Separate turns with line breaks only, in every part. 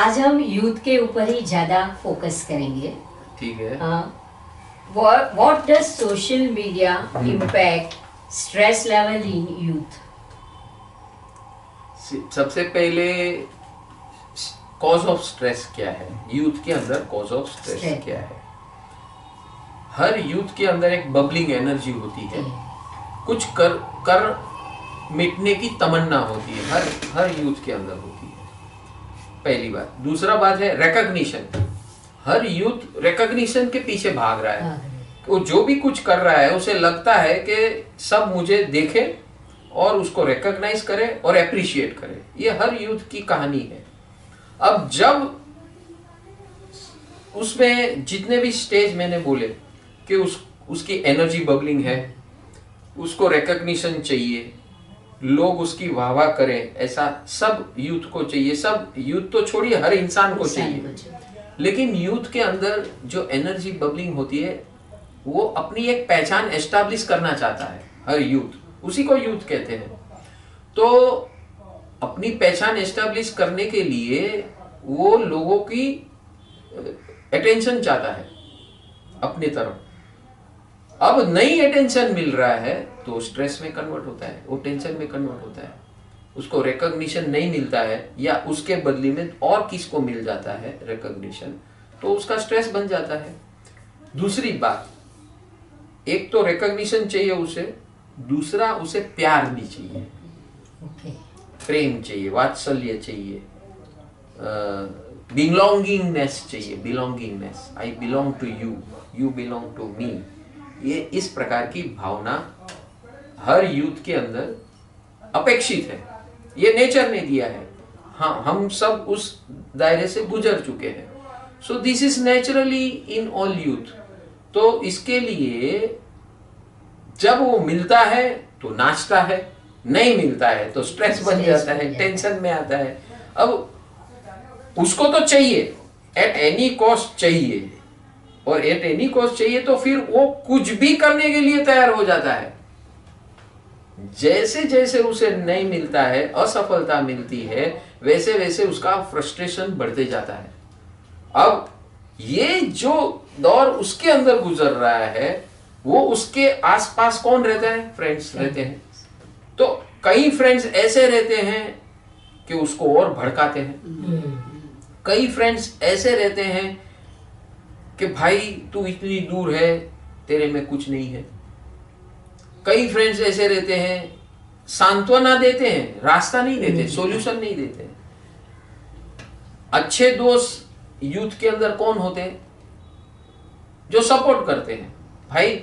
आज हम यूथ के ऊपर ही ज्यादा फोकस करेंगे।
ठीक है।
What does social media impact stress level in youth?
सबसे पहले कॉज ऑफ स्ट्रेस क्या है, यूथ के अंदर कॉज ऑफ स्ट्रेस क्या है। हर यूथ के अंदर एक बबलिंग एनर्जी होती है, कुछ कर मिटने की तमन्ना होती है, हर यूथ के अंदर होती है, पहली बात। दूसरा बात है रिकॉग्निशन। हर यूथ रिकॉग्निशन के पीछे भाग रहा है। वो जो भी कुछ कर रहा है उसे लगता है कि सब मुझे देखे और उसको रिकॉग्नाइज करे और एप्रिशिएट करे। ये हर यूथ की कहानी है। अब जब उसमें जितने भी स्टेज मैंने बोले कि उसकी एनर्जी बबलिंग है, उसको रिकॉग्निशन चाहिए, लोग उसकी वाहवाह करें, ऐसा सब यूथ को चाहिए। सब यूथ तो छोड़िए, हर इंसान को चाहिए। लेकिन यूथ के अंदर जो एनर्जी बबलिंग होती है वो अपनी एक पहचान एस्टैब्लिश करना चाहता है। हर यूथ, उसी को यूथ कहते हैं। तो अपनी पहचान एस्टैब्लिश करने के लिए वो लोगों की अटेंशन चाहता है अपनी तरफ। अब नई अटेंशन मिल रहा है तो स्ट्रेस में कन्वर्ट होता है, वो टेंशन में कन्वर्ट होता है। उसको रिकॉग्निशन नहीं मिलता है या उसके बदले में और किसको मिल जाता है रिकॉग्निशन, तो उसका स्ट्रेस बन जाता है। दूसरी बात, एक तो रिकॉग्निशन चाहिए उसे, दूसरा उसे प्यार भी चाहिए, प्रेम चाहिए, वात्सल्य चाहिए, बिलोंगिंगनेस चाहिए, belongingness. I belong to you, you belong to me. ये इस प्रकार की भावना हर यूथ के अंदर अपेक्षित है। ये नेचर ने दिया है। हाँ, हम सब उस दायरे से गुजर चुके हैं। So this is naturally in all youth. तो इसके लिए जब वो मिलता है तो नाचता है, नहीं मिलता है तो स्ट्रेस बन जाता है, टेंशन में आता है। अब उसको तो चाहिए, एट एनी कॉस्ट चाहिए, और एट एनी कॉस्ट चाहिए तो फिर वो कुछ भी करने के लिए तैयार हो जाता है। जैसे जैसे उसे नहीं मिलता है, असफलता मिलती है, वैसे वैसे उसका फ्रस्ट्रेशन बढ़ते जाता है। अब ये जो दौर उसके अंदर गुजर रहा है, वो उसके आसपास कौन रहता है? फ्रेंड्स रहते हैं। तो कई फ्रेंड्स ऐसे रहते हैं कि उसको और भड़काते हैं। कई फ्रेंड्स ऐसे रहते हैं कि भाई तू इतनी दूर है, तेरे में कुछ नहीं है। कई फ्रेंड्स ऐसे रहते हैं, सांत्वना देते हैं, रास्ता नहीं देते, सॉल्यूशन नहीं देते। अच्छे दोस्त यूथ के अंदर कौन होते हैं? जो सपोर्ट करते हैं। भाई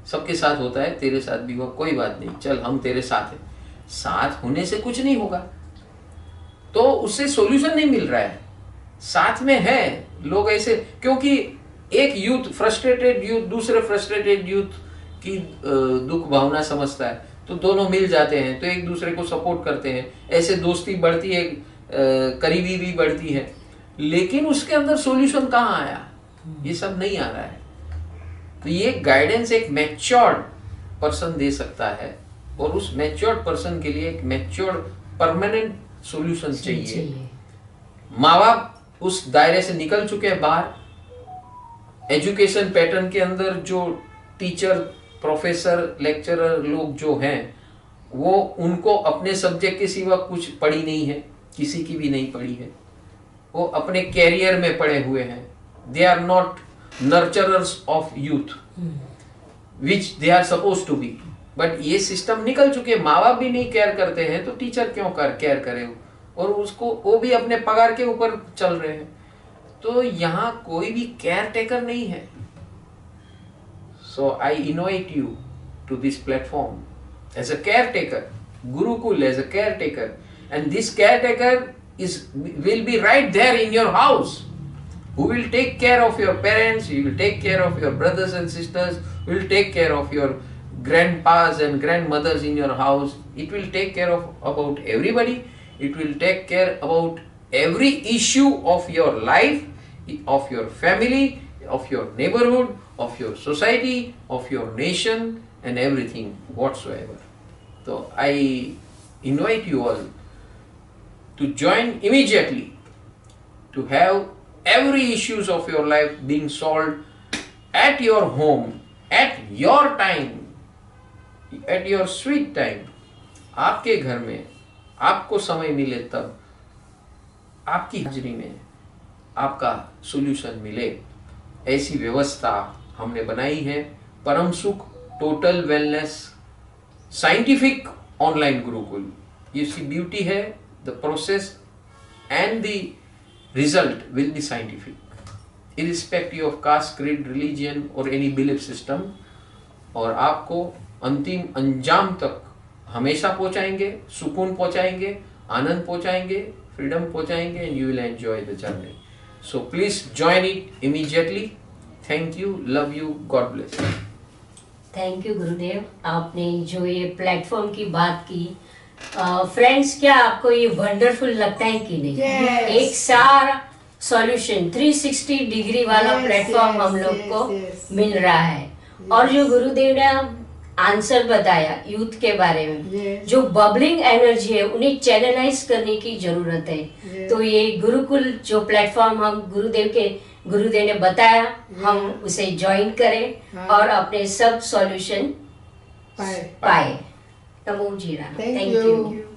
सबके साथ होता है, तेरे साथ भी हुआ, कोई बात नहीं, चल हम तेरे साथ हैं। साथ होने से कुछ नहीं होगा, तो उससे सॉल्यूशन नहीं मिल रहा है। साथ में है लोग ऐसे, क्योंकि एक यूथ फ्रस्ट्रेटेड यूथ दूसरे फ्रस्ट्रेटेड यूथ की दुख भावना समझता है, तो दोनों मिल जाते हैं, तो एक दूसरे को सपोर्ट करते हैं। ऐसे दोस्ती बढ़ती है, करीबी भी बढ़ती है। लेकिन उसके अंदर सॉल्यूशन कहाँ आया? ये सब नहीं आ रहा है। तो ये गाइडेंस एक मैच्योर्ड पर्सन दे सकता है, और उस मैच्योर्ड पर्सन के लिए एक मैच्योर्ड परमानेंट सॉल्यूशन चाहिए। माँ बाप उस दायरे से निकल चुके हैं बाहर। एजुकेशन पैटर्न के अंदर जो टीचर, प्रोफेसर, लेक्चरर लोग जो हैं, वो उनको अपने सब्जेक्ट के सिवा कुछ पढ़ी नहीं है, किसी की भी नहीं पढ़ी है। वो अपने कैरियर में पड़े हुए हैं। They are not nurturers of youth which they are suppose to be. But ये सिस्टम निकल चुके, माँ बाप भी नहीं केयर करते हैं, तो टीचर क्यों केयर करे? और उसको वो भी अपने पगार के ऊपर चल रहे हैं। तो यहाँ कोई भी केयर टेकर नहीं है। So I invite you to this platform as a care taker, Gurukul as a care taker, and this care taker will be right there in your house, who will take care of your parents, he will take care of your brothers and sisters, will take care of your grandpas and grandmothers in your house. It will take care of about everybody. It will take care about every issue of your life, of your family, of your neighborhood, of your society, of your nation, and everything whatsoever. So I invite you all to join immediately to have every issues of your life being solved at your home, at your time, at your sweet time. आपके घर में आपको समय मिले तब आपकी हाजिरी में आपका सॉल्यूशन मिले, ऐसी व्यवस्था हमने बनाई है। परम सुख total wellness scientific online Gurukul. इसकी ब्यूटी है the process and the result will be scientific irrespective of caste, creed, religion or any belief system, और आपको अंतिम अंजाम तक हमेशा पहुंचाएंगे, सुकून पहुंचाएंगे, आनंद पहुंचाएंगे, फ्रीडम पहुंचाएंगे, and you will enjoy the journey. So please join it immediately. Thank you, love you, God bless you.
Thank you गुरुदेव, आपने जो ये प्लेटफॉर्म की बात की, फ्रेंड्स क्या आपको ये वंडरफुल लगता है कि नहीं?
Yes.
एक सारा सॉल्यूशन 360 डिग्री वाला
Yes,
प्लेटफॉर्म हम लोग
yes,
को
yes.
मिल रहा है। और जो गुरुदेव ने आंसर बताया यूथ के बारे में,
Yes.
जो बबलिंग एनर्जी है उन्हें चैनलाइज करने की जरूरत है।
Yes.
तो ये गुरुकुल जो प्लेटफॉर्म हम गुरुदेव ने बताया, हम उसे ज्वाइन करें
हाँ.
और अपने सब सॉल्यूशन
Bye.
पाए। नमो जी Ram.
Thank
thank
you.
You.